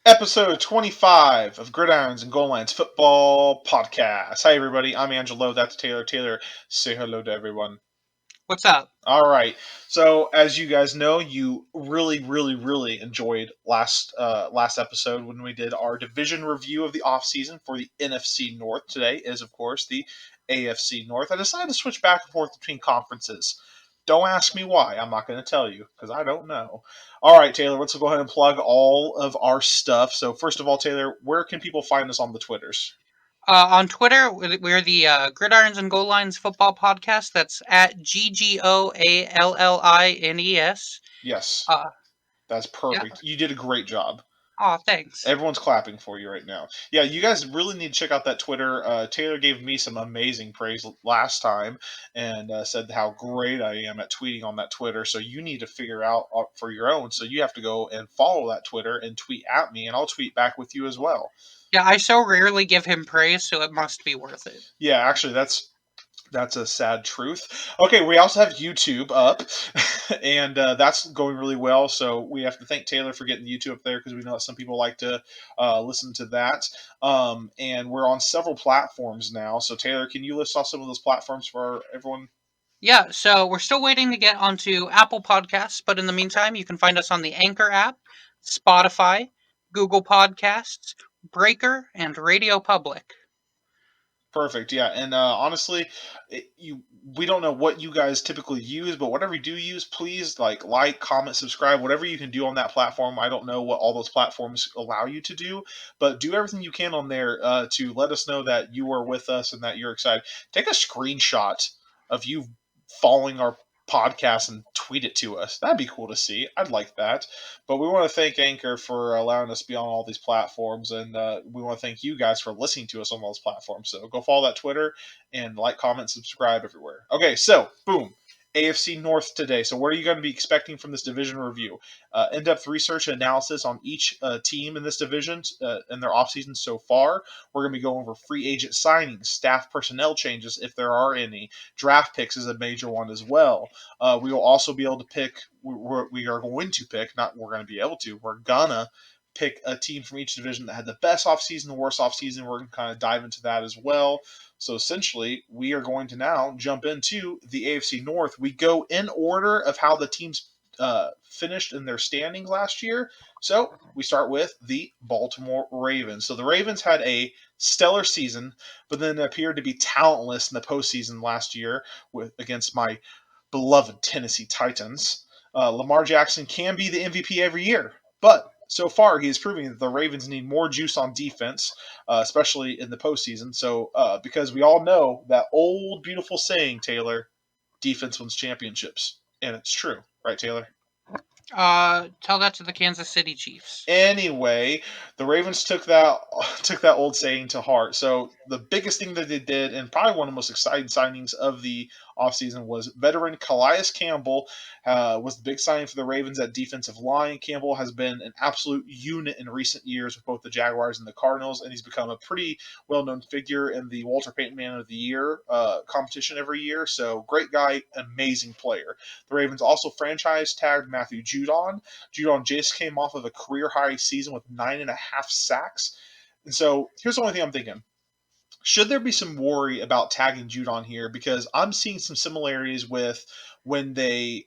Episode 25 of Gridirons and Goallines Football Podcast. Hi, everybody. I'm Angelo. That's Taylor. Taylor, say hello to everyone. What's up? All right. So, as you guys know, you really enjoyed last episode when we did our division review of the offseason for the NFC North. Today is, of course, the AFC North. I decided to switch back and forth between conferences. Don't ask me why. I'm not going to tell you because I don't know. All right, Taylor, let's go ahead and plug all of our stuff. So, first of all, Taylor, where can people find us on the Twitters? On Twitter, we're the Gridirons and Goallines Football Podcast. That's at GGOALLINES. Yes, Uh, that's yeah. perfect. You did a great job. Oh, thanks. Everyone's clapping for you right now. Yeah, you guys really need to check out that Twitter. Taylor gave me some amazing praise last time and said how great I am at tweeting on that Twitter. So you need to figure out for your own. So you have to go and follow that Twitter and tweet at me, and I'll tweet back with you as well. Yeah, I so rarely give him praise, so it must be worth it. Yeah, actually, that's a sad truth. Okay, we also have YouTube up, and that's going really well. So we have to thank Taylor for getting YouTube up there because we know that some people like to listen to that. And we're on several platforms now. So Taylor, can you list off some of those platforms for everyone? Yeah, so we're still waiting to get onto Apple Podcasts, but in the meantime, you can find us on the Anchor app, Spotify, Google Podcasts, Breaker, and Radio Public. Perfect. Yeah, and honestly, we don't know what you guys typically use, but whatever you do use, please like, comment, subscribe, whatever you can do on that platform. I don't know what all those platforms allow you to do, but do everything you can on there to let us know that you are with us and that you're excited. Take a screenshot of you following our podcast and tweet it to us. That'd be cool to see. I'd like that. But we want to thank Anchor for allowing us to be on all these platforms, and we want to thank you guys for listening to us on those platforms. So go follow that Twitter and like, comment, subscribe everywhere. Okay, so boom. AFC North today. So, what are you going to be expecting from this division review? In-depth research and analysis on each team in this division and their offseason so far. We're going to be going over free agent signings, staff personnel changes, if there are any. Draft picks is a major one as well. We will also be able to pick. We are going to pick. Not we're going to be able to. We're gonna pick a team from each division that had the best offseason, the worst offseason. We're going to kind of dive into that as well. So essentially, we are going to now jump into the AFC North. We go in order of how the teams finished in their standings last year. So we start with the Baltimore Ravens. So the Ravens had a stellar season, but then appeared to be talentless in the postseason last year against my beloved Tennessee Titans. Lamar Jackson can be the MVP every year, but so far he is proving that the Ravens need more juice on defense, especially in the postseason. So, because we all know that old beautiful saying, Taylor, defense wins championships, and it's true, right, Taylor? Tell that to the Kansas City Chiefs. Anyway, the Ravens took that old saying to heart. So the biggest thing that they did, and probably one of the most exciting signings of the offseason, was veteran Calais Campbell was the big signing for the Ravens at defensive line. Campbell has been an absolute unit in recent years with both the Jaguars and the Cardinals, and he's become a pretty well-known figure in the Walter Payton Man of the Year competition every year. So great guy, amazing player. The Ravens also franchise tagged Matthew Judon. Judon just came off of a career-high season with 9.5 sacks. And so here's the only thing I'm thinking. Should there be some worry about tagging Judon here? Because I'm seeing some similarities with when they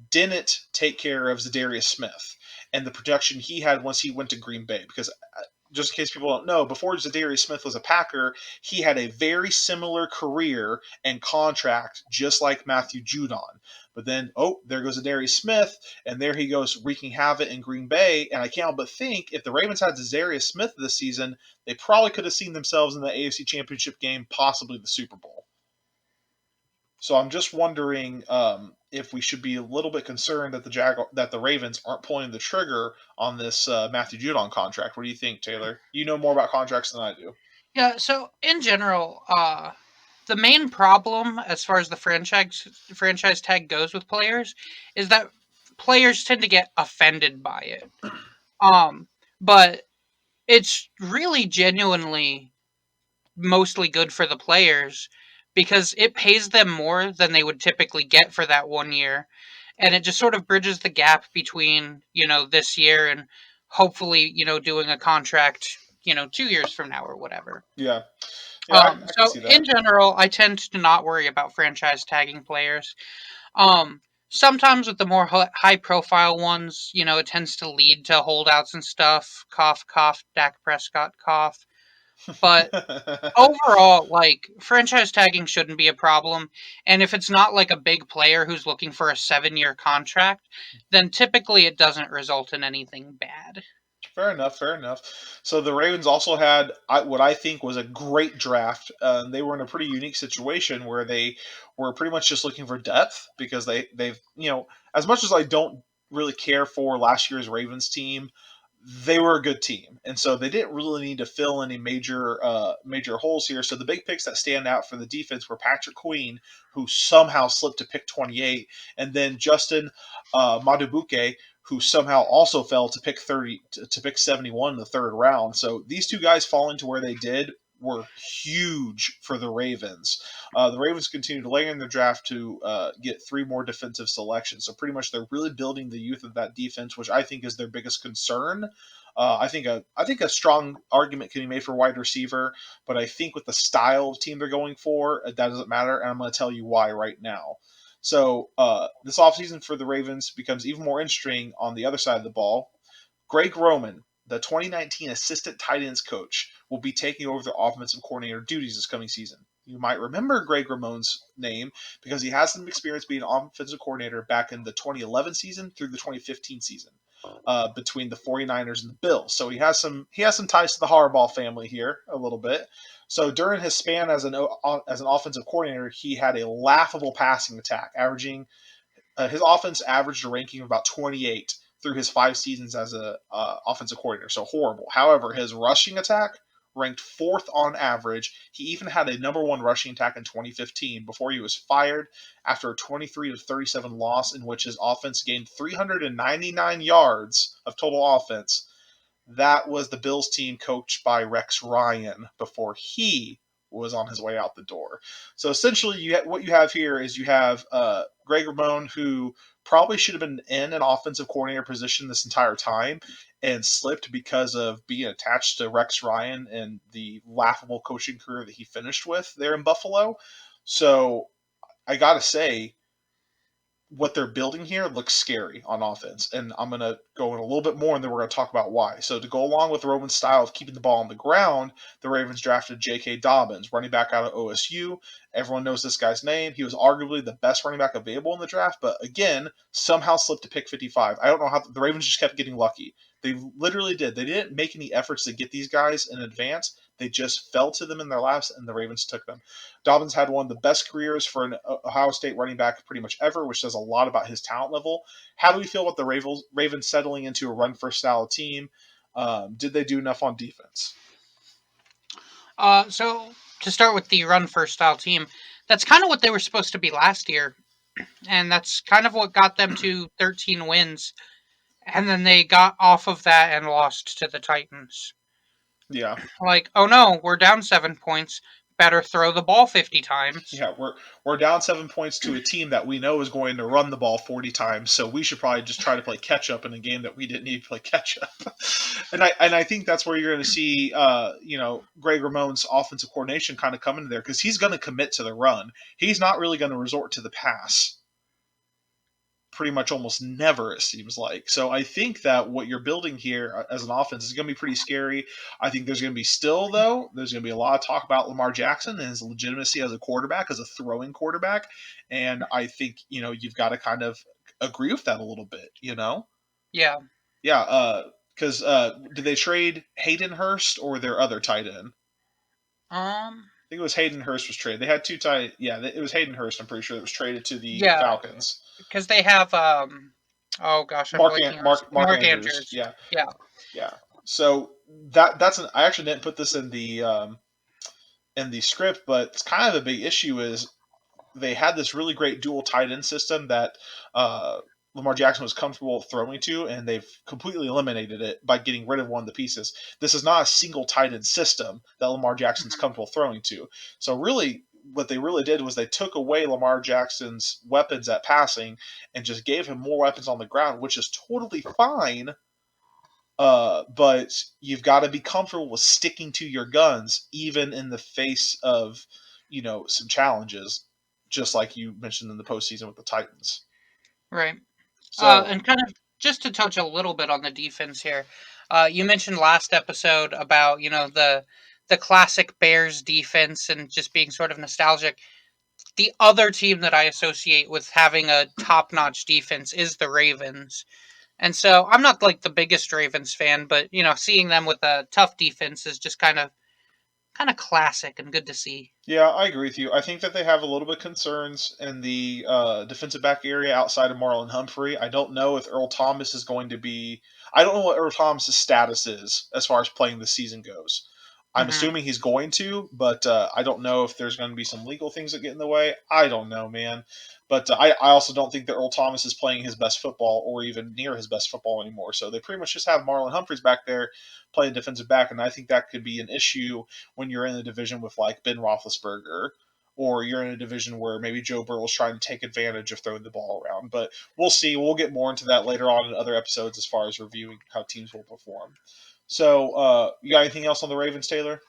didn't take care of Zadarius Smith and the production he had once he went to Green Bay. Because just in case people don't know, before Zadarius Smith was a Packer, he had a very similar career and contract just like Matthew Judon. But then, there goes Zadarius Smith, and there he goes wreaking havoc in Green Bay. And I can't help but think if the Ravens had Zadarius Smith this season, they probably could have seen themselves in the AFC Championship game, possibly the Super Bowl. So I'm just wondering if we should be a little bit concerned that the Ravens aren't pulling the trigger on this Matthew Judon contract. What do you think, Taylor? You know more about contracts than I do. Yeah, so in general, the main problem as far as the franchise tag goes with players is that players tend to get offended by it. But it's really genuinely mostly good for the players because it pays them more than they would typically get for that 1 year. And it just sort of bridges the gap between, this year and hopefully, doing a contract, 2 years from now or whatever. Yeah. Yeah, I can So see in that. general, I tend to not worry about franchise tagging players. Sometimes with the more high profile ones, it tends to lead to holdouts and stuff. Cough, cough, Dak Prescott, cough. But overall, like, franchise tagging shouldn't be a problem. And if it's not like a big player who's looking for a 7-year contract, then typically it doesn't result in anything bad. Fair enough. Fair enough. So the Ravens also had what I think was a great draft. They were in a pretty unique situation where they were pretty much just looking for depth because they've as much as I don't really care for last year's Ravens team, they were a good team, and so they didn't really need to fill any major holes here. So the big picks that stand out for the defense were Patrick Queen, who somehow slipped to pick 28, and then Justin Madubuke, who somehow also fell to pick 30 to pick 71 in the third round. So these two guys falling to where they did were huge for the Ravens. The Ravens continue to layer in their draft to get 3 more defensive selections. So pretty much they're really building the youth of that defense, which I think is their biggest concern. I think a strong argument can be made for wide receiver, but I think with the style of team they're going for, that doesn't matter, and I'm going to tell you why right now. So this offseason for the Ravens becomes even more interesting on the other side of the ball. Greg Roman, the 2019 assistant tight ends coach, will be taking over the offensive coordinator duties this coming season. You might remember Greg Ramon's name because he has some experience being an offensive coordinator back in the 2011 season through the 2015 season between the 49ers and the Bills. So he has some ties to the Harbaugh family here a little bit. So during his span as an offensive coordinator, he had a laughable passing attack, averaging his offense averaged a ranking of about 28 through his 5 seasons as a offensive coordinator. So horrible. However, his rushing attack ranked 4th on average. He even had a number 1 rushing attack in 2015 before he was fired after a 23-37 loss in which his offense gained 399 yards of total offense. That was the Bills team coached by Rex Ryan before he was on his way out the door. So essentially, what you have here is you have Greg Ramon, who probably should have been in an offensive coordinator position this entire time and slipped because of being attached to Rex Ryan and the laughable coaching career that he finished with there in Buffalo. So I got to say, what they're building here looks scary on offense. And I'm going to go in a little bit more and then we're going to talk about why. So to go along with Roman's style of keeping the ball on the ground, the Ravens drafted J.K. Dobbins, running back out of OSU. Everyone knows this guy's name. He was arguably the best running back available in the draft, but again, somehow slipped to pick 55. I don't know how the Ravens just kept getting lucky. They literally did. They didn't make any efforts to get these guys in advance. They just fell to them in their laps, and the Ravens took them. Dobbins had one of the best careers for an Ohio State running back pretty much ever, which says a lot about his talent level. How do we feel about the Ravens settling into a run-first style team? Did they do enough on defense? So to start with the run first style team, that's kind of what they were supposed to be last year, and that's kind of what got them to 13 wins. And then they got off of that and lost to the Titans. Yeah. Like, oh no, we're down 7 points. Better throw the ball 50 times. Yeah, we're down 7 points to a team that we know is going to run the ball 40 times, so we should probably just try to play catch up in a game that we didn't need to play catch up. and I think that's where you're going to see Greg Ramon's offensive coordination kind of come into there because he's going to commit to the run. He's not really going to resort to the pass pretty much almost never, it seems like. So I think that what you're building here as an offense is going to be pretty scary. I think there's going to be there's going to be a lot of talk about Lamar Jackson and his legitimacy as a quarterback, as a throwing quarterback. And I think, you've got to kind of agree with that a little bit, Yeah. Yeah. Because did they trade Hayden Hurst or their other tight end? I think it was Hayden Hurst was traded. They had 2 tight. Yeah, it was Hayden Hurst. I'm pretty sure that was traded to the Yeah. Falcons. Because they have oh gosh, I'm blanking on Mark Andrews. Andrews. Yeah. Yeah. Yeah. So I actually didn't put this in the script, but it's kind of a big issue is they had this really great dual tight end system that Lamar Jackson was comfortable throwing to, and they've completely eliminated it by getting rid of one of the pieces. This is not a single tight end system that Lamar Jackson's comfortable throwing to. So really, what they really did was they took away Lamar Jackson's weapons at passing and just gave him more weapons on the ground, which is totally fine. But you've got to be comfortable with sticking to your guns, even in the face of, some challenges, just like you mentioned in the postseason with the Titans. Right. So, And kind of just to touch a little bit on the defense here, you mentioned last episode about the classic Bears defense and just being sort of nostalgic. The other team that I associate with having a top notch defense is the Ravens. And so I'm not like the biggest Ravens fan, but seeing them with a tough defense is just kind of classic and good to see. yeah, I agree with you. I think that they have a little bit concerns in the defensive back area outside of Marlon Humphrey. I don't know if Earl Thomas is going to be. I don't know what Earl Thomas's status is as far as playing the season goes. I'm Hmm. assuming he's going to, but I don't know if there's going to be some legal things that get in the way. I don't know, man. But I also don't think that Earl Thomas is playing his best football or even near his best football anymore. So they pretty much just have Marlon Humphreys back there playing defensive back, and I think that could be an issue when you're in a division with like Ben Roethlisberger, or you're in a division where maybe Joe Burrow's trying to take advantage of throwing the ball around. But we'll see. We'll get more into that later on in other episodes as far as reviewing how teams will perform. So, you got anything else on the Ravens, Taylor?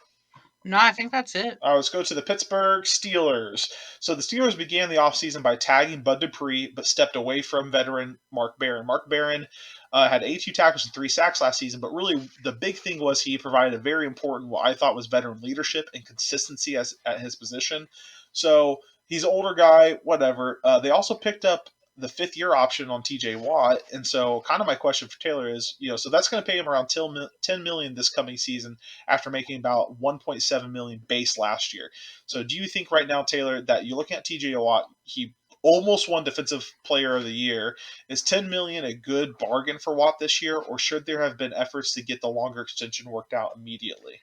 No, I think that's it. Let's go to the Pittsburgh Steelers. So the Steelers began the offseason by tagging Bud Dupree, but stepped away from veteran Mark Barron. Mark Barron had 82 tackles and 3 sacks last season, but really the big thing was he provided a very important, what I thought was veteran leadership and consistency at his position. So he's an older guy, whatever. They also picked up the 5th-year option on TJ Watt, and so kind of my question for Taylor is, so that's going to pay him around $10 million this coming season after making about 1.7 million base last year. So do you think right now, Taylor, that you're looking at TJ Watt, he almost won defensive player of the year, is 10 million a good bargain for Watt this year, or should there have been efforts to get the longer extension worked out immediately?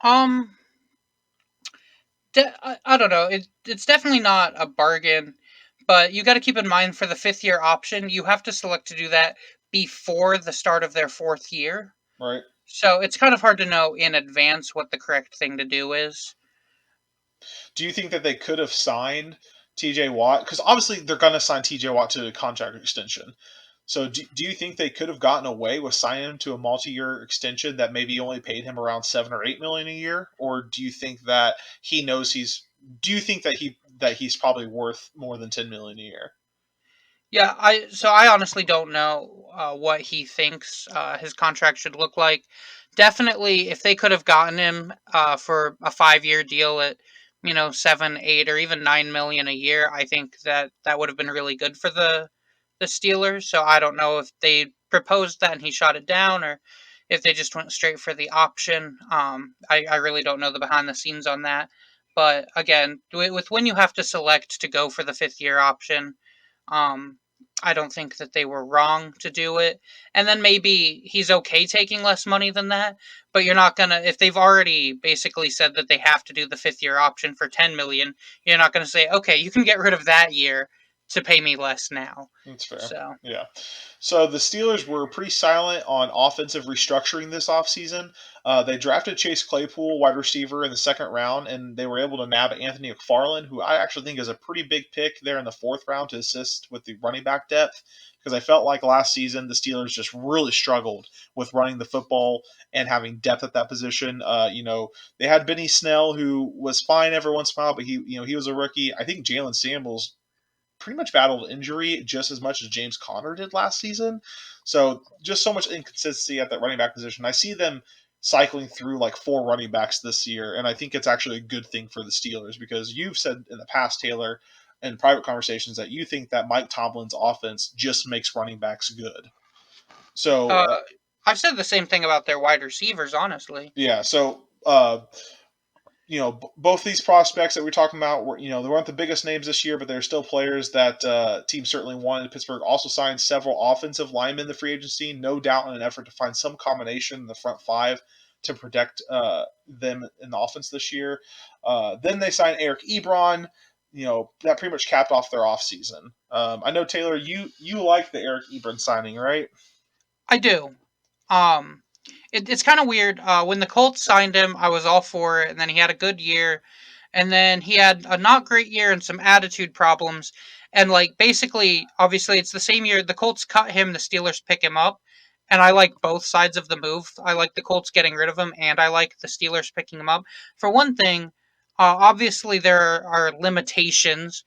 Um, I don't know. It's definitely not a bargain, but you got to keep in mind for the 5th year option, you have to select to do that before the start of their 4th year. Right. So it's kind of hard to know in advance what the correct thing to do is. Do you think that they could have signed TJ Watt? Because obviously they're going to sign TJ Watt to a contract extension. So do you think they could have gotten away with signing him to a multi-year extension that maybe only paid him around 7 or 8 million a year, or do you think that he knows he's? Do you think that he's probably worth more than 10 million a year? Yeah, I honestly don't know what he thinks his contract should look like. Definitely, if they could have gotten him for a 5-year deal at 7, 8, or even 9 million a year, I think that would have been really good for the Steelers. So I don't know if they proposed that and he shot it down, or if they just went straight for the option. I really don't know the behind the scenes on that. But again, with when you have to select to go for the 5th year option, um, I don't think that they were wrong to do it. And then maybe he's okay taking less money than that, but you're not gonna, if they've already basically said that they have to do the 5th year option for 10 million, you're not gonna say, okay, you can get rid of that year to pay me less now. That's fair. So Yeah. So the Steelers were pretty silent on offensive restructuring this offseason. They drafted Chase Claypool, wide receiver, in the 2nd round, and they were able to nab Anthony McFarland, who I actually think is a pretty big pick there in the 4th round to assist with the running back depth. Because I felt like last season the Steelers just really struggled with running the football and having depth at that position. They had Benny Snell, who was fine every once in a while, but he was a rookie. I think Jalen Samuels pretty much battled injury just as much as James Conner did last season. So just so much inconsistency at that running back position. I see them cycling through like 4 running backs this year, and I think it's actually a good thing for the Steelers because you've said in the past, Taylor, in private conversations that you think that Mike Tomlin's offense just makes running backs good. So uh, I've said the same thing about their wide receivers, honestly. yeah, so both these prospects that we're talking about were, they weren't the biggest names this year, but they're still players that teams certainly wanted. Pittsburgh also signed several offensive linemen in the free agency, no doubt in an effort to find some combination in the front 5 to protect them in the offense this year. Then they signed Eric Ebron. That pretty much capped off their offseason. I know, Taylor, you like the Eric Ebron signing, right? I do. Um, it's kind of weird. When the Colts signed him, I was all for it, and then he had a good year, and then he had a not great year and some attitude problems, and like basically, obviously, it's the same year the Colts cut him, the Steelers pick him up, and I like both sides of the move. I like the Colts getting rid of him, and I like the Steelers picking him up. For one thing, obviously there are limitations,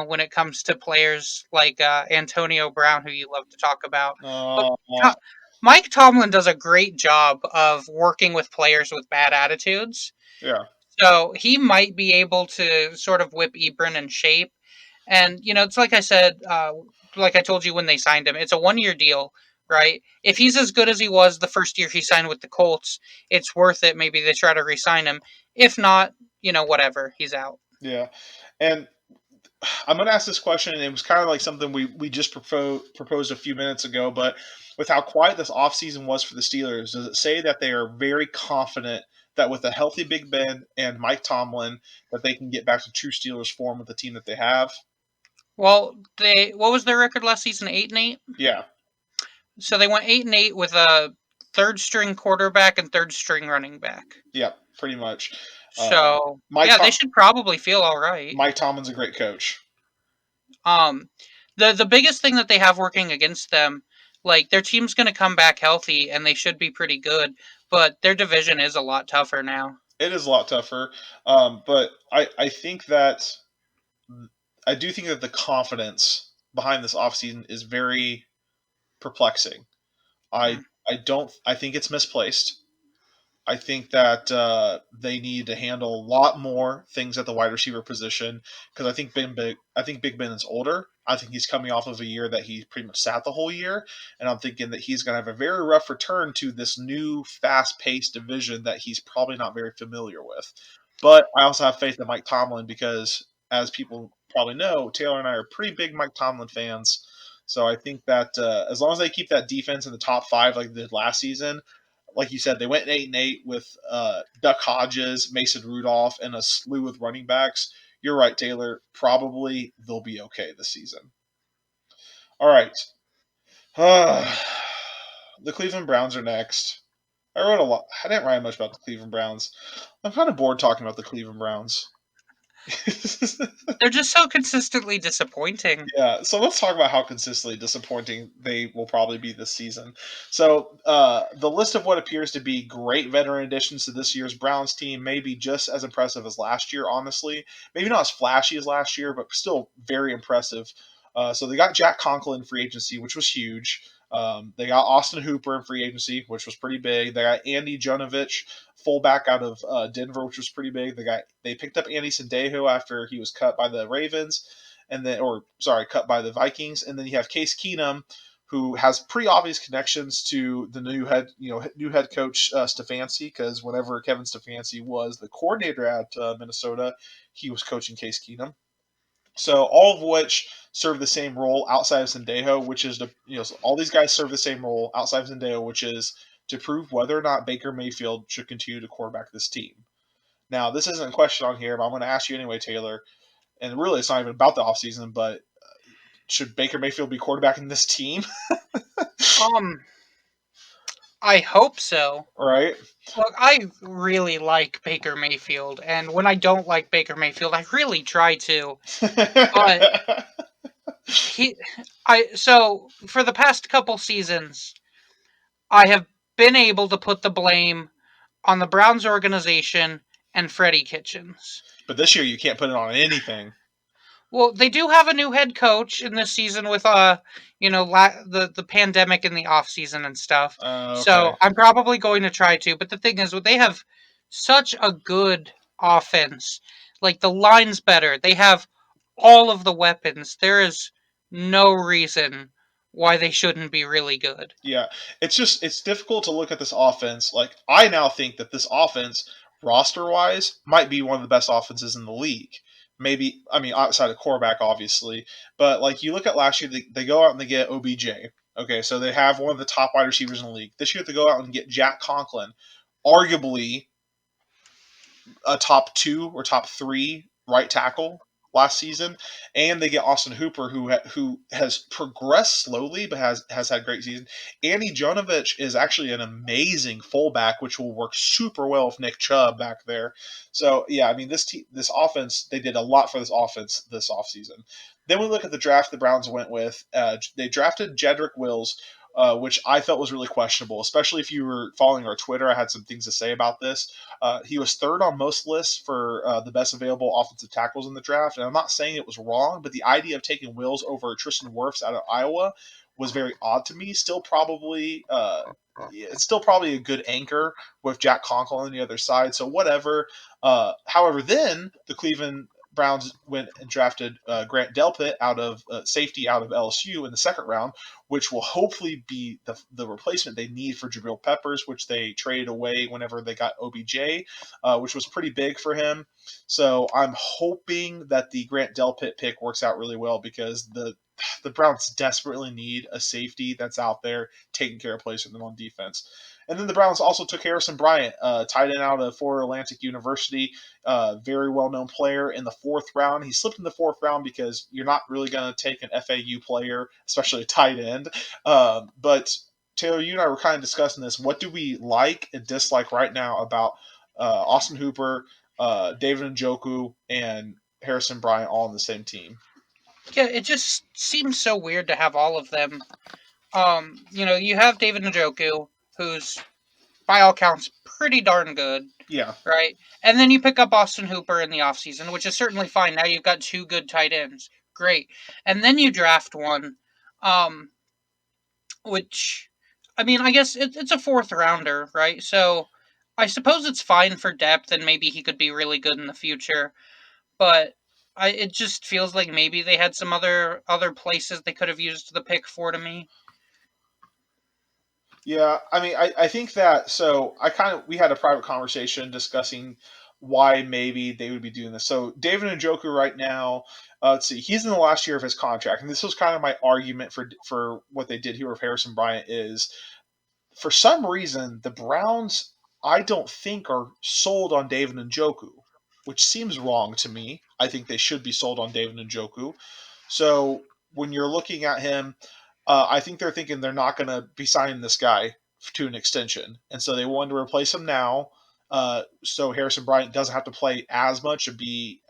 when it comes to players like Antonio Brown, who you love to talk about. But Uh, To- Mike Tomlin does a great job of working with players with bad attitudes. yeah, So he might be able to sort of whip Ebron in shape. And, it's like I said, like I told you when they signed him, it's a 1 year deal, right? If he's as good as he was the first year he signed with the Colts, it's worth it. Maybe they try to re sign him. If not, whatever, he's out. yeah. And I'm going to ask this question, and it was kind of like something we just proposed a few minutes ago, but with how quiet this offseason was for the Steelers, does it say that they are very confident that with a healthy Big Ben and Mike Tomlin, that they can get back to true Steelers form with the team that they have? Well, what was their record last season? 8-8. Yeah, So they went 8-8 with a third string quarterback and third string running back. yeah, pretty much. So Mike yeah, they Tom- should probably feel all right. Mike Tomlin's a great coach. Um, the biggest thing that they have working against them, like their team's going to come back healthy and they should be pretty good, but their division is a lot tougher now. It is a lot tougher, but I think that I do think that the confidence behind this offseason is very perplexing. I Mm. I think it's misplaced. I think that they need to handle a lot more things at the wide receiver position because I think Big Ben is older. I think he's coming off of a year that he pretty much sat the whole year, and I'm thinking that he's going to have a very rough return to this new fast-paced division that he's probably not very familiar with. But I also have faith in Mike Tomlin because, as people probably know, Taylor and I are pretty big Mike Tomlin fans. So I think that as long as they keep that defense in the top five like they did last season, like you said, they went 8-8 with Duck Hodges, Mason Rudolph, and a slew of running backs. You're right, Taylor. Probably they'll be okay this season. All right. The Cleveland Browns are next. I wrote a lot. I didn't write much about the Cleveland Browns. I'm kind of bored talking about the Cleveland Browns. They're just so consistently disappointing. Yeah, so let's talk about how consistently disappointing they will probably be this season. So, the list of what appears to be great veteran additions to this year's Browns team may be just as impressive as last year, honestly. Maybe not as flashy as last year, but still very impressive. So, they got Jack Conklin in free agency, which was huge. They got Austin Hooper in free agency, which was pretty big. They got Andy Jonovich, fullback out of Denver, which was pretty big. They picked up Andy Sendejo after he was cut by the Ravens, cut by the Vikings, and then you have Case Keenum, who has pretty obvious connections to the new head coach Stefanski, because whenever Kevin Stefanski was the coordinator at Minnesota, he was coaching Case Keenum. So all of which serve the same role outside of Sendejo, which is so all these guys serve the same role outside of Sendejo, which is to prove whether or not Baker Mayfield should continue to quarterback this team. Now, this isn't a question on here, but I'm going to ask you anyway, Taylor. And really, it's not even about the offseason, but should Baker Mayfield be quarterbacking this team? Um, I hope so. Right? Look, I really like Baker Mayfield, and when I don't like Baker Mayfield, I really try to. But he, so for the past couple seasons, I have been able to put the blame on the Browns organization and Freddie Kitchens. But this year, you can't put it on anything. Well, they do have a new head coach in this season with the pandemic in the off season and stuff. Okay. So I'm probably going to try to. But the thing is, they have such a good offense. Like the line's better. They have all of the weapons. There is no reason why they shouldn't be really good. Yeah, it's difficult to look at this offense. Like I now think that this offense, roster wise, might be one of the best offenses in the league. Maybe I mean outside of quarterback, obviously, but like you look at last year, they go out and they get OBJ. Okay, so they have one of the top wide receivers in the league. This year they go out and get Jack Conklin, arguably a top 2 or top 3 right tackle last season, and they get Austin Hooper, who has progressed slowly but has had a great season. Andy Jonovich is actually an amazing fullback, which will work super well with Nick Chubb back there. So yeah, I mean this offense, they did a lot for this offense this offseason. Then we look at the draft the Browns went with. They drafted Jedrick Wills, which I felt was really questionable, especially if you were following our Twitter. I had some things to say about this. He was third on most lists for the best available offensive tackles in the draft, and I'm not saying it was wrong, but the idea of taking Wills over Tristan Wirfs out of Iowa was very odd to me. It's still probably a good anchor with Jack Conkle on the other side. So whatever. However, then the Cleveland Browns went and drafted Grant Delpit out of safety out of LSU in the second round, which will hopefully be the replacement they need for Jabril Peppers, which they traded away whenever they got OBJ, which was pretty big for him. So I'm hoping that the Grant Delpit pick works out really well because the Browns desperately need a safety that's out there taking care of plays for them on defense. And then the Browns also took Harrison Bryant, tight end out of Florida Atlantic University, very well-known player in the fourth round. He slipped in the fourth round because you're not really going to take an FAU player, especially a tight end. But Taylor, you and I were kind of discussing this. What do we like and dislike right now about Austin Hooper, David Njoku, and Harrison Bryant all on the same team? Yeah, it just seems so weird to have all of them. You have David Njoku, who's by all counts pretty darn good, Yeah. right? And then you pick up Austin Hooper in the offseason, which is certainly fine. Now you've got two good tight ends. Great. And then you draft one, um, which, I mean, I guess it's a fourth rounder, right? So I suppose it's fine for depth, and maybe he could be really good in the future. But it just feels like maybe they had some other places they could have used the pick for to me. Yeah, I mean, I think that so we had a private conversation discussing why maybe they would be doing this. So David Njoku right now, let's see, he's in the last year of his contract, and this was kind of my argument for what they did here with Harrison Bryant is for some reason the Browns I don't think are sold on David Njoku, which seems wrong to me. I think they should be sold on David Njoku. So when you're looking at him, I think they're thinking they're not going to be signing this guy to an extension, and so they wanted to replace him now. So Harrison Bryant doesn't have to play as much and be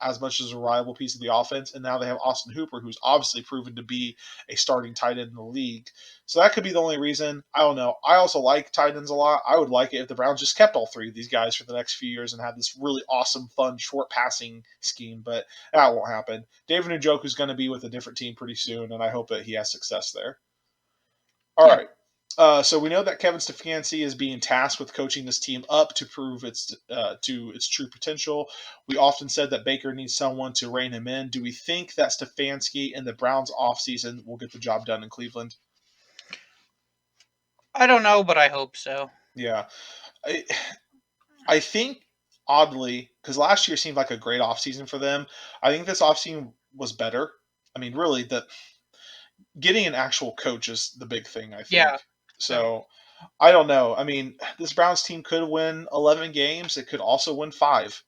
as much as a reliable piece of the offense. And now they have Austin Hooper, who's obviously proven to be a starting tight end in the league. So that could be the only reason. I don't know. I also like tight ends a lot. I would like it if the Browns just kept all three of these guys for the next few years and had this really awesome, fun, short passing scheme, but that won't happen. David Njoku is going to be with a different team pretty soon, and I hope that he has success there. All Yeah. right. So we know that Kevin Stefanski is being tasked with coaching this team up to prove its to its true potential. We often said that Baker needs someone to rein him in. Do we think that Stefanski and the Browns offseason will get the job done in Cleveland? I don't know, but I hope so. Yeah. I, I think, oddly, because last year seemed like a great offseason for them, I think this offseason was better. I mean, really, getting an actual coach is the big thing, I think. Yeah. So I don't know. I mean, this Browns team could win 11 games. It could also win 5.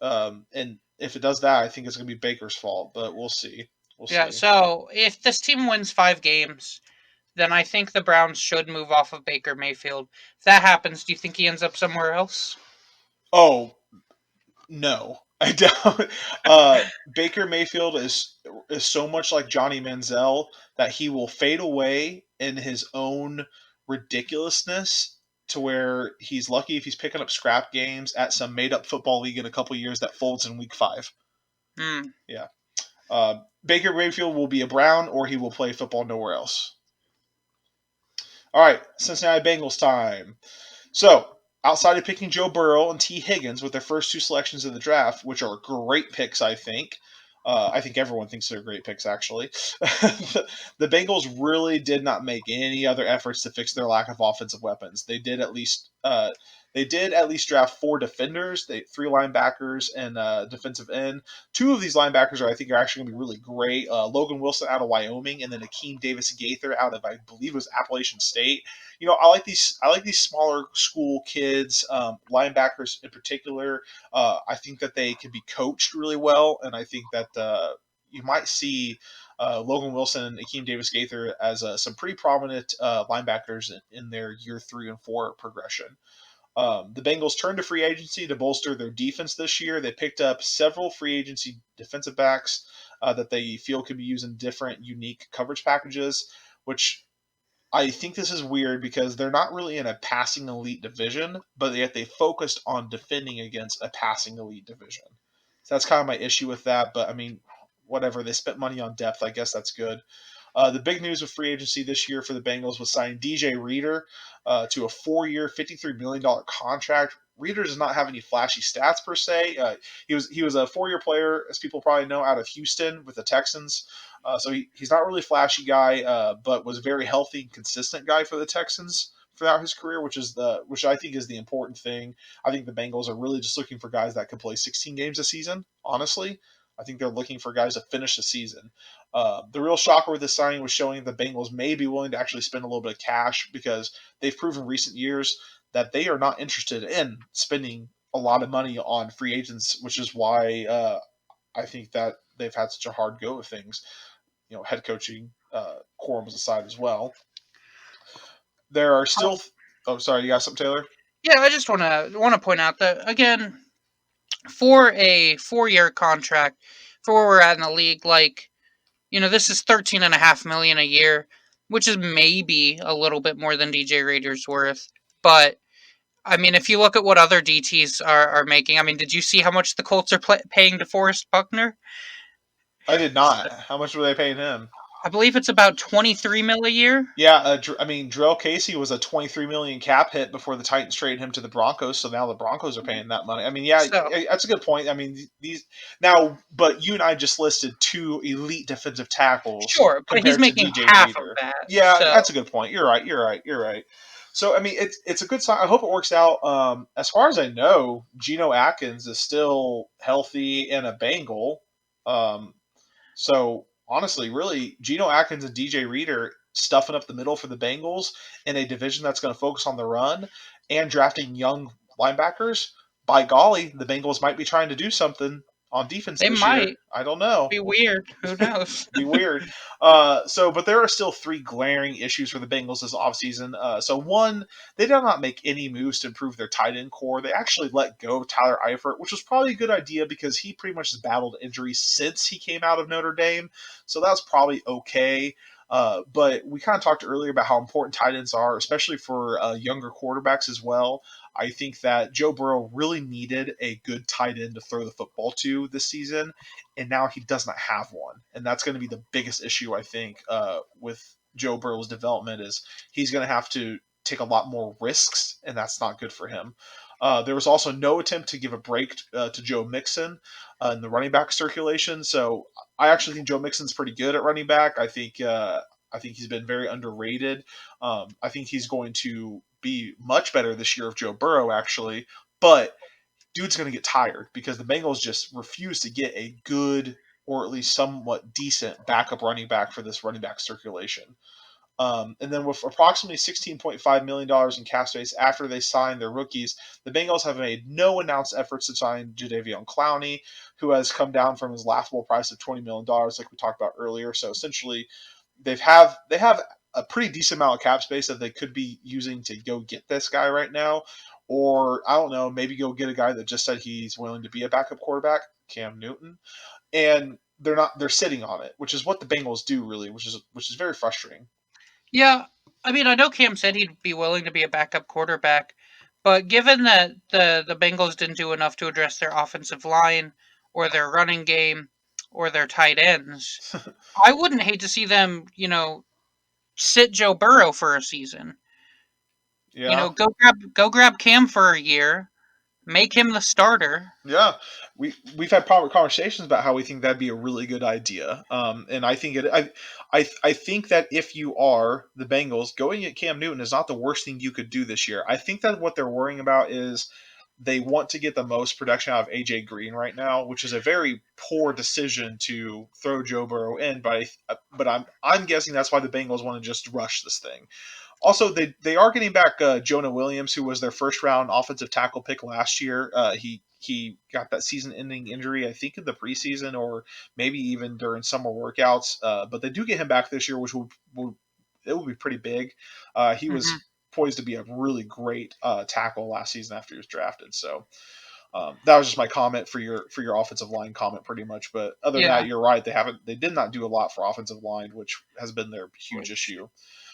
And if it does that, I think it's going to be Baker's fault, but we'll see. We'll Yeah, see. so if this team wins 5 games, then I think the Browns should move off of Baker Mayfield. If that happens, do you think he ends up somewhere else? Oh, no. I don't. Baker Mayfield is so much like Johnny Manziel that he will fade away in his own ridiculousness to where he's lucky if he's picking up scrap games at some made up football league in a couple years that folds in week 5. Hmm. Yeah. Baker Mayfield will be a Brown or he will play football nowhere else. All right, Cincinnati Bengals time. So, outside of picking Joe Burrow and T. Higgins with their first 2 selections of the draft, which are great picks, I think everyone thinks they're great picks, actually. The Bengals really did not make any other efforts to fix their lack of offensive weapons. They did at least draft 4 defenders, 3 linebackers, and defensive end. 2 of these linebackers I think are actually going to be really great. Logan Wilson out of Wyoming, and then Akeem Davis Gaither out of I believe it was Appalachian State. I like these smaller school kids, linebackers in particular. I think that they can be coached really well, and I think that you might see Logan Wilson and Akeem Davis Gaither as some pretty prominent linebackers in their year 3 and 4 progression. The Bengals turned to free agency to bolster their defense this year. They picked up several free agency defensive backs that they feel could be used in different, unique coverage packages. which I think this is weird because they're not really in a passing elite division, but yet they focused on defending against a passing elite division. So that's kind of my issue with that. But I mean, whatever. They spent money on depth. I guess that's good. The big news with free agency this year for the Bengals was signing DJ Reader to a 4-year, $53 million contract. Reader does not have any flashy stats per se. He was a 4-year player, as people probably know, out of Houston with the Texans. So he's not really a flashy guy, but was a very healthy and consistent guy for the Texans throughout his career, which I think is the important thing. I think the Bengals are really just looking for guys that can play 16 games a season. Honestly, I think they're looking for guys to finish the season. The real shocker with this signing was showing the Bengals may be willing to actually spend a little bit of cash because they've proven in recent years that they are not interested in spending a lot of money on free agents, which is why I think that they've had such a hard go of things. Head coaching quorums aside as well. There are still. Oh, sorry, you got something, Taylor? Yeah, I just want to point out that again, for a 4-year contract, for where we're at in the league, like this is 13.5 million a year, which is maybe a little bit more than DJ Rader's worth. But I mean, if you look at what other DTs are making, I mean, did you see how much the Colts are paying DeForest Buckner? I did not. How much were they paying him? I believe it's about 23 mil a year. Yeah, I mean, Drell Casey was a 23 million cap hit before the Titans traded him to the Broncos, so now the Broncos are paying that money. I mean, yeah, So that's a good point. I mean, these now, but you and I just listed 2 elite defensive tackles sure, but he's compared to making DJ half of Reader. that. Yeah, So that's a good point. You're right. You're right. You're right. So I mean, it's a good sign. I hope it works out. As far as I know, Geno Atkins is still healthy and a Bengal. Um, so honestly, really, Geno Atkins and DJ Reader stuffing up the middle for the Bengals in a division that's going to focus on the run and drafting young linebackers. By golly, the Bengals might be trying to do something on defense they this year. might I don't know. be weird. Who knows? Be weird. But there are still 3 glaring issues for the Bengals this offseason. So one, they did not make any moves to improve their tight end core. They actually let go of Tyler Eifert, which was probably a good idea because he pretty much has battled injuries since he came out of Notre Dame. So that's probably okay. But we kind of talked earlier about how important tight ends are, especially for younger quarterbacks as well. I think that Joe Burrow really needed a good tight end to throw the football to this season, and now he does not have one, and that's going to be the biggest issue I think with Joe Burrow's development is he's going to have to take a lot more risks, and that's not good for him. There was also no attempt to give a break to Joe Mixon in the running back circulation, so I actually think Joe Mixon's pretty good at running back. I think he's been very underrated. I think he's going to be much better this year of Joe Burrow actually, but dude's going to get tired because the Bengals just refuse to get a good or at least somewhat decent backup running back for this running back circulation. And then with approximately $16.5 million in cap space after they signed their rookies, the Bengals have made no announced efforts to sign Jadeveon Clowney, who has come down from his laughable price of $20 million, like we talked about earlier. So essentially, they have a pretty decent amount of cap space that they could be using to go get this guy right now. Or I don't know, maybe go get a guy that just said he's willing to be a backup quarterback, Cam Newton. And they're sitting on it, which is what the Bengals do really, which is very frustrating. Yeah, I mean, I know Cam said he'd be willing to be a backup quarterback, but given that the Bengals didn't do enough to address their offensive line or their running game or their tight ends, I wouldn't hate to see them, sit Joe Burrow for a season. Yeah. Go grab Cam for a year, make him the starter. Yeah, we've had proper conversations about how we think that'd be a really good idea. And I think I think that if you are the Bengals, going at Cam Newton is not the worst thing you could do this year. I think that what they're worrying about is they want to get the most production out of AJ Green right now, which is a very poor decision to throw Joe Burrow in. But I'm guessing that's why the Bengals want to just rush this thing. Also, they are getting back Jonah Williams, who was their first round offensive tackle pick last year. He got that season ending injury, I think, in the preseason or maybe even during summer workouts. But they do get him back this year, which will be pretty big. He Hmm. was poised to be a really great tackle last season after he was drafted. So That was just my comment for your offensive line comment, pretty much. But other than that, Yeah. you're right. They did not do a lot for offensive line, which has been their huge Which, issue.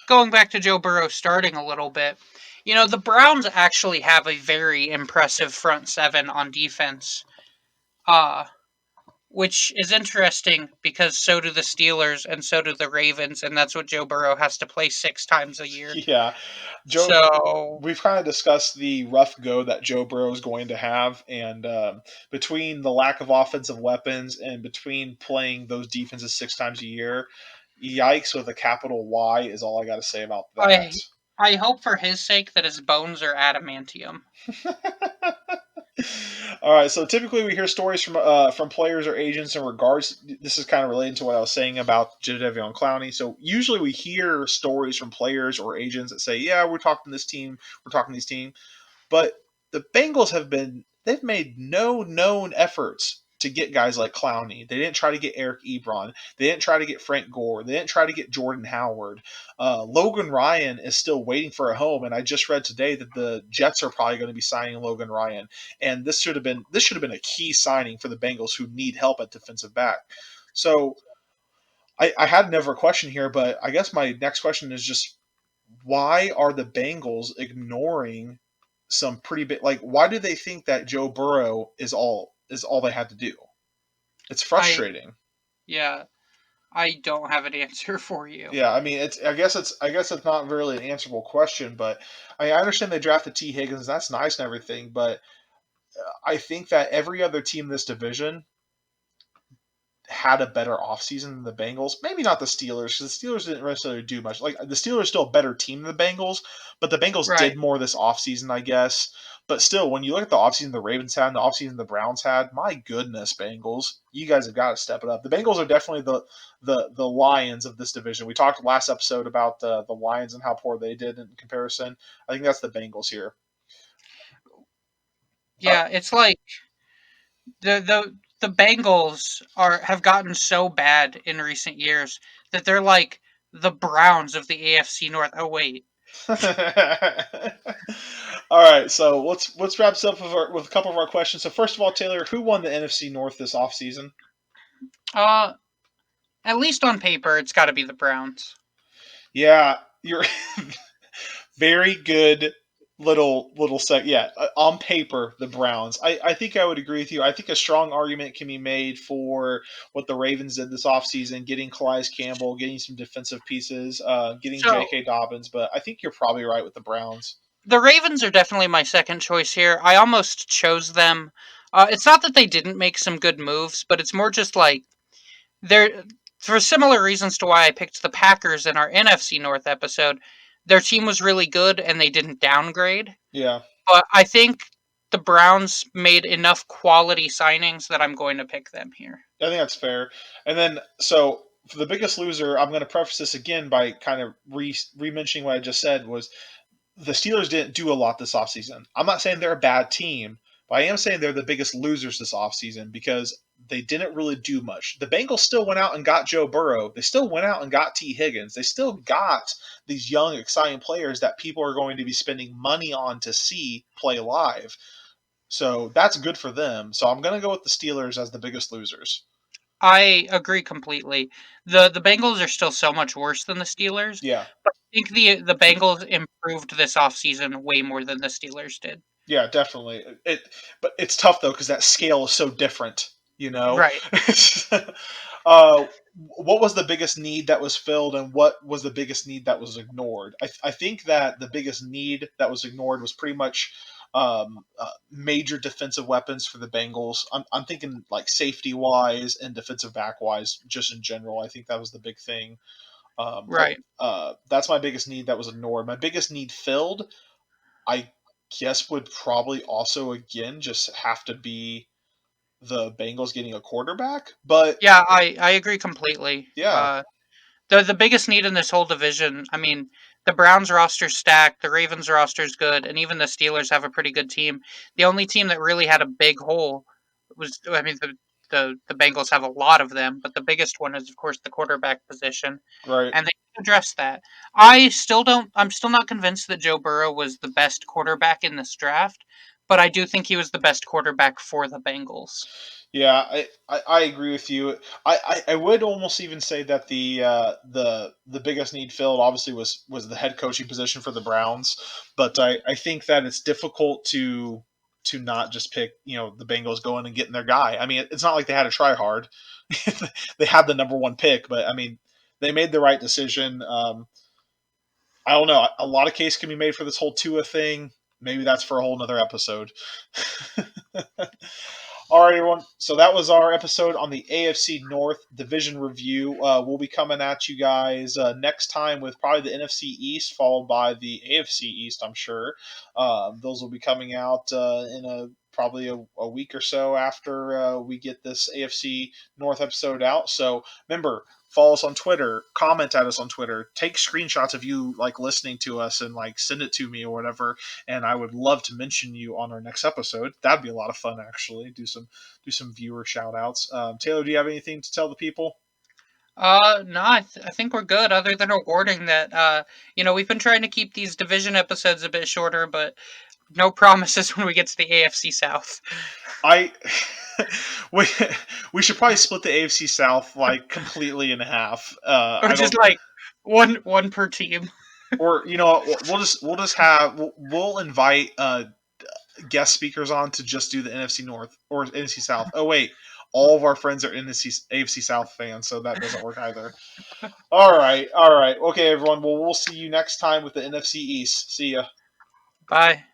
going back to Joe Burrow starting a little bit, the Browns actually have a very impressive front seven on defense. Uh, which is interesting because so do the Steelers and so do the Ravens, and that's what Joe Burrow has to play 6 times a year. Yeah, Joe. So We've kind of discussed the rough go that Joe Burrow is going to have, and between the lack of offensive weapons and between playing those defenses 6 times a year, yikes with a capital Y is all I got to say about that. I I hope for his sake that his bones are adamantium. All right, so typically we hear stories from players or agents in regards. This is kind of related to what I was saying about Jadeveon Clowney. So usually we hear stories from players or agents that say, "Yeah, we're talking this team, we're talking these team," but the Bengals they've made no known efforts to get guys like Clowney. They didn't try to get Eric Ebron. They didn't try to get Frank Gore. They didn't try to get Jordan Howard. Logan Ryan is still waiting for a home, and I just read today that the Jets are probably going to be signing Logan Ryan. And this should have been a key signing for the Bengals, who need help at defensive back. So I had another question here, but I guess my next question is just, why are the Bengals ignoring some pretty big, like, why do they think that Joe Burrow is all they had to do? It's I frustrating. Yeah, I don't have an answer for you. Yeah, I mean, I guess it's not really an answerable question, but I understand they drafted T Higgins. That's nice and everything, but I think that every other team in this division had a better offseason than the Bengals. Maybe not the Steelers, because the Steelers didn't necessarily do much. Like, the Steelers are still a better team than the Bengals, but the Bengals Right. did more this offseason, I guess. But still, when you look at the offseason the Ravens had and the offseason the Browns had, my goodness, Bengals, you guys have got to step it up. The Bengals are definitely the Lions of this division. We talked last episode about the Lions and how poor they did in comparison. I think that's the Bengals here. Uh, Yeah, it's like the Bengals have gotten so bad in recent years that they're like the Browns of the AFC North. Oh wait. All right, so let's wrap this up with a couple of our questions. So first of all, Taylor, who won the NFC North this offseason? Uh at least on paper it's got to be the Browns. Yeah, you're very good little sec. Yeah, on paper, the Browns. I think I would agree with you. I think a strong argument can be made for what the Ravens did this offseason, getting Calais Campbell, getting some defensive pieces, getting So, J.K. Dobbins. But I think you're probably right with the Browns. the Ravens are definitely my second choice here. I almost chose them. It's not that they didn't make some good moves, but it's more just like they're for similar reasons to why I picked the Packers in our NFC North episode. Their team was really good and they didn't downgrade. Yeah, But I think the Browns made enough quality signings that I'm going to pick them here. I think that's fair. And then, so for the biggest loser, I'm going to preface this again by kind of re-mentioning what I just said, was the Steelers didn't do a lot this offseason. I'm not saying they're a bad team, but I am saying they're the biggest losers this offseason because they didn't really do much. The Bengals still went out and got Joe Burrow. They still went out and got T. Higgins. They still got these young, exciting players that people are going to be spending money on to see play live. So that's good for them. So I'm going to go with the Steelers as the biggest losers. I agree completely. The Bengals are still so much worse than the Steelers, Yeah. but I think the Bengals improved this offseason way more than the Steelers did. Yeah, definitely. But it's tough though because that scale is so different. You know, Right. uh, what was the biggest need that was filled, and what was the biggest need that was ignored? I think that the biggest need that was ignored was pretty much major defensive weapons for the Bengals. I'm thinking like safety wise and defensive back wise, just in general. I think that was the big thing. But Right. that's my biggest need that was ignored. My biggest need filled, I guess, would probably also again just have to be the Bengals getting a quarterback. But Yeah, I agree completely. yeah, The biggest need in this whole division, I mean, the Browns roster's stacked, the Ravens roster's good, and even the Steelers have a pretty good team. The only team that really had a big hole was, I mean, the Bengals have a lot of them, but the biggest one is, of course, the quarterback position, right. and they addressed that. I'm still not convinced that Joe Burrow was the best quarterback in this draft, but I do think he was the best quarterback for the Bengals. Yeah, I agree with you. I would almost even say that the biggest need filled obviously was the head coaching position for the Browns, but I think that it's difficult to not just pick the Bengals going and getting their guy. I mean, it's not like they had to try hard. They had the number one pick, but I mean, they made the right decision. I don't know. A lot of case can be made for this whole Tua thing. Maybe that's for a whole nother episode. All right, everyone. So that was our episode on the AFC North division review. We'll be coming at you guys next time with probably the NFC East, followed by the AFC East, I'm sure. Those will be coming out in probably a week or so after we get this AFC North episode out. So remember, follow us on Twitter, comment at us on Twitter, take screenshots of you like listening to us and like send it to me or whatever, and I would love to mention you on our next episode. That'd be a lot of fun, actually. Do some viewer shout outs. Taylor, do you have anything to tell the people? No, I think we're good. Other than a warning that, we've been trying to keep these division episodes a bit shorter, but no promises when we get to the AFC South. I we we should probably split the AFC South like completely in half. Or I just don't. like one per team. Or we'll just have we'll invite guest speakers on to just do the NFC North or NFC South. Oh wait, all of our friends are AFC South fans, so that doesn't work either. All right. Okay, everyone. Well, we'll see you next time with the NFC East. See ya. Bye.